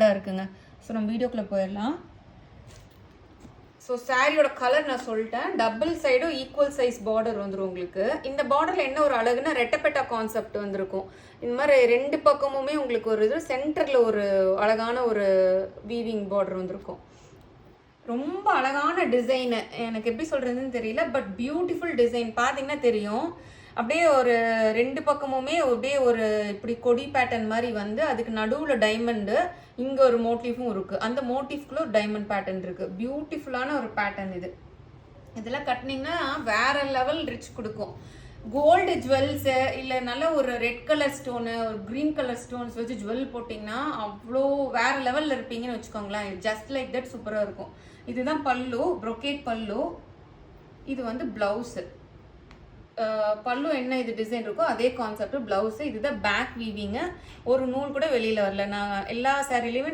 சூப்பராக இருக்குங்க. ஸோ நம்ம வீடியோக்குள்ளே போயிடலாம். ஸோ சாரியோட கலர் நான் சொல்லிட்டேன். டபுள் சைடும் ஈக்குவல் சைஸ் பார்டர் வந்துடும் உங்களுக்கு. இந்த பார்டரில் என்ன ஒரு அழகுன்னா ரெட்டப்பெட்டா கான்செப்ட் வந்திருக்கும். இந்த மாதிரி 2 பக்கமுமே உங்களுக்கு ஒரு இது சென்டரில் ஒரு அழகான ஒரு வீவிங் பார்டர் வந்திருக்கும். ரொம்ப அழகான டிசைனு, எனக்கு எப்படி சொல்கிறதுன்னு தெரியல, பட் பியூட்டிஃபுல் டிசைன். பார்த்தீங்கன்னா தெரியும், அப்படியே ஒரு 2 பக்கமுமே அப்படியே ஒரு இப்படி கொடி பேட்டர்ன் மாதிரி வந்து அதுக்கு நடுவில் டைமண்டு, இங்கே ஒரு மோட்டிஃபும் இருக்குது. அந்த மோட்டிஃப்குள்ள ஒரு டைமண்ட் பேட்டர்ன் இருக்குது. பியூட்டிஃபுல்லான ஒரு பேட்டர்ன் இது. இதெல்லாம் கட்டினீங்கன்னா வேற லெவல் ரிச் கொடுக்கும். கோல்டு ஜுவல்ஸு இல்லை நல்ல ஒரு ரெட் கலர் ஸ்டோனு, ஒரு க்ரீன் கலர் ஸ்டோன்ஸ் வச்சு ஜுவல் போட்டிங்கன்னா அவ்வளோ வேற லெவலில் இருப்பீங்கன்னு வச்சுக்கோங்களேன். ஜஸ்ட் லைக் தட் சூப்பராக இருக்கும். இதுதான் பல்லு, ப்ரொக்கேட் பல்லு. இது வந்து ப்ளவுஸு. பல்லு என்ன இது டிசைன் இருக்கோ அதே கான்செப்ட் ப்ளவுஸு. இதுதான் பேக் வீவிங்கு. ஒரு நூல் கூட வெளியில் வரல. நான் எல்லா சாரிலையுமே